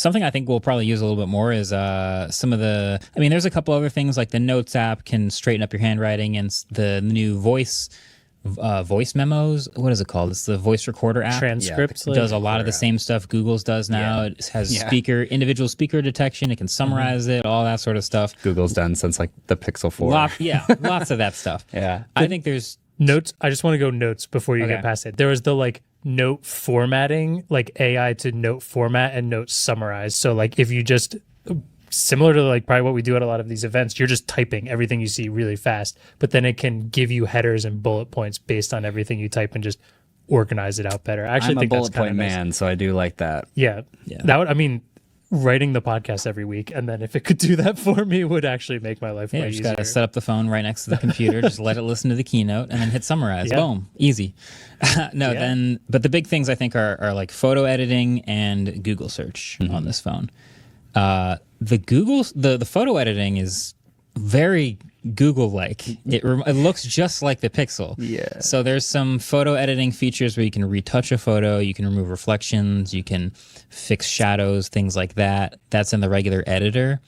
Something I think we'll probably use a little bit more is some of the. I mean, there's a couple other things like the Notes app can straighten up your handwriting, and the new voice memos. What is it called? It's the voice recorder app. Transcripts does a lot of the same stuff Google's does now. It has individual speaker detection. It can summarize it, all that sort of stuff. Google's done since like the Pixel 4. Lots of that stuff. Yeah, I think there's Notes. I just want to go Notes before you get past it. There was the like note formatting, like AI to note format and note summarize. So like if you just similar to like probably what we do at a lot of these events, you're just typing everything you see really fast, but then it can give you headers and bullet points based on everything you type and just organize it out better. I actually think I'm a that's bullet point man, so I do like that. Yeah. That would, I mean, writing the podcast every week, and then if it could do that for me would actually make my life way easier. You just gotta set up the phone right next to the computer, just let it listen to the keynote, and then hit summarize. Boom, easy. Then, but the big things I think are like photo editing and Google search on this phone. The photo editing is very Google-like. It looks just like the Pixel. Yeah. So there's some photo editing features where you can retouch a photo, you can remove reflections, you can fix shadows, things like that. That's in the regular editor.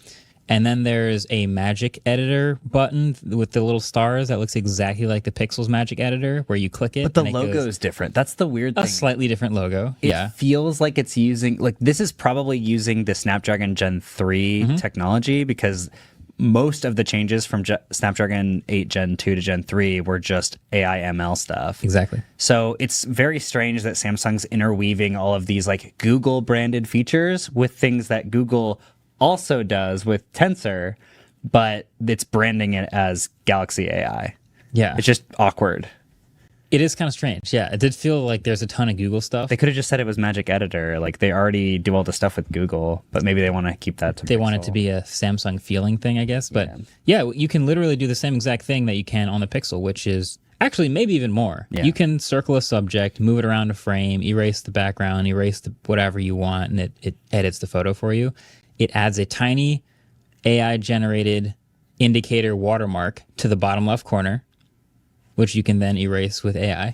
And then there's a magic editor button with the little stars that looks exactly like the Pixel's magic editor, where you click it. But the logo is different. That's the weird thing. A slightly different logo. It feels like it's using, like this is probably using the Snapdragon Gen 3 technology, because most of the changes from Snapdragon 8 Gen 2 to Gen 3 were just AI ML stuff. Exactly. So it's very strange that Samsung's interweaving all of these like Google branded features with things that Google also does with Tensor, but it's branding it as Galaxy AI. Yeah. It's just awkward. It is kind of strange. Yeah, it did feel like there's a ton of Google stuff. They could have just said it was Magic Editor. Like they already do all the stuff with Google, but maybe they want to keep that to They Pixel. want it to be a Samsung feeling thing, I guess. But yeah, you can literally do the same exact thing that you can on the Pixel, which is actually maybe even more. Yeah. You can circle a subject, move it around a frame, erase the background, erase whatever you want, and it edits the photo for you. It adds a tiny AI-generated indicator watermark to the bottom left corner, which you can then erase with AI.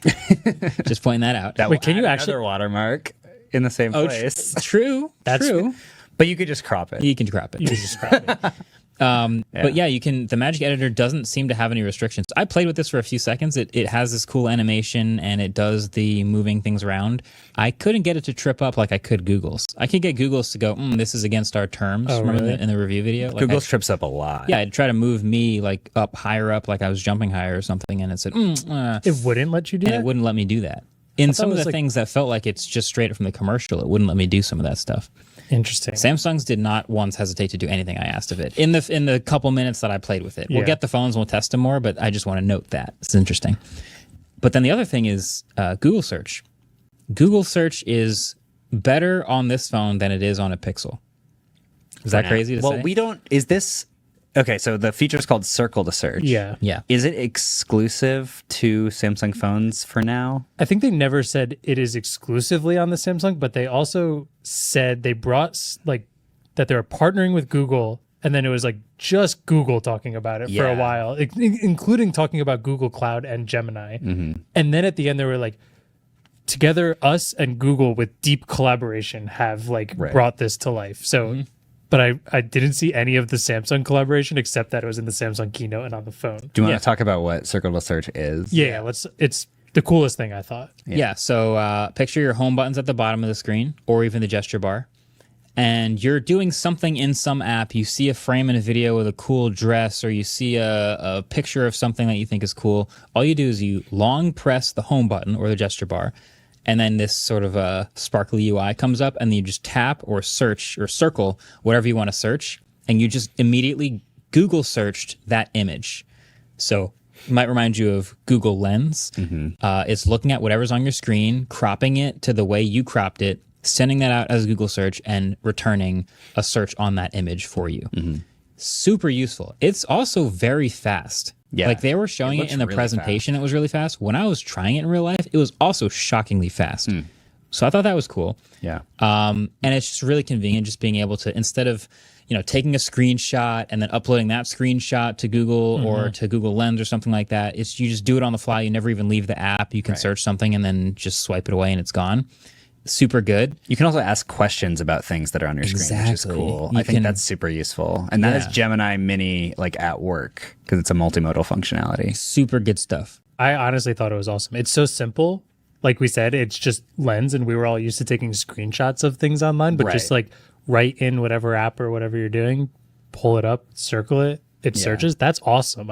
Just pointing that out. Wait, can you actually another watermark in the same place? True. That's true. But you could just crop it. You can crop it. You just crop it. But yeah, you can. The Magic Editor doesn't seem to have any restrictions. I played with this for a few seconds. It has this cool animation and it does the moving things around. I couldn't get it to trip up like I could Google's. I could get Google's to go, this is against our terms. Oh, Remember really? in the review video? Like Google's trips up a lot. Yeah, I'd try to move me like up higher up, like I was jumping higher or something, and it said, It wouldn't let you do and that? it wouldn't let me do that. In some of the like- things that felt like it's just straight from the commercial, it wouldn't let me do some of that stuff. Interesting. Samsung's did not once hesitate to do anything I asked of it in the couple minutes that I played with it. We'll get the phones and we'll test them more, but I just want to note that. It's interesting. But then the other thing is Google search. Google search is better on this phone than it is on a Pixel. Is that crazy to say? Well, we don't... Is this... Okay, so the feature is called Circle to Search. Yeah. Yeah. Is it exclusive to Samsung phones for now? I think they never said it is exclusively on the Samsung, but they also said they brought like that they're partnering with Google, and then it was like just Google talking about it for a while, including talking about Google Cloud and Gemini. And then at the end they were like, together us and Google with deep collaboration have like brought this to life. So but I didn't see any of the Samsung collaboration except that it was in the Samsung keynote and on the phone. Do you want to talk about what Circle to Search is? Yeah, it's the coolest thing, I thought. Yeah, so picture your home buttons at the bottom of the screen or even the gesture bar. And you're doing something in some app. You see a frame in a video with a cool dress, or you see a picture of something that you think is cool. All you do is you long press the home button or the gesture bar, and then this sort of a sparkly UI comes up, and then you just tap or search or circle whatever you want to search, and you just immediately Google searched that image. So it might remind you of Google Lens. It's looking at whatever's on your screen, cropping it to the way you cropped it, sending that out as a Google search, and returning a search on that image for you. Super useful. It's also very fast. Yeah. Like they were showing it in the really presentation, it was really fast. When I was trying it in real life, it was also shockingly fast. So I thought that was cool. Yeah. And it's just really convenient just being able to, instead of, taking a screenshot and then uploading that screenshot to Google or to Google Lens or something like that, you just do it on the fly. You never even leave the app. You can search something and then just swipe it away and it's gone. super good. You can also ask questions about things that are on your screen, which is Exactly. cool. You I think can- that's super useful. And that is Yeah. Gemini Mini like at work because it's a multimodal functionality. Super good stuff. I honestly thought it was awesome. It's so simple. Like we said, it's just Lens, and we were all used to taking screenshots of things online, but just Right. like write in whatever app or whatever you're doing, pull it up, circle it, it searches. That's awesome.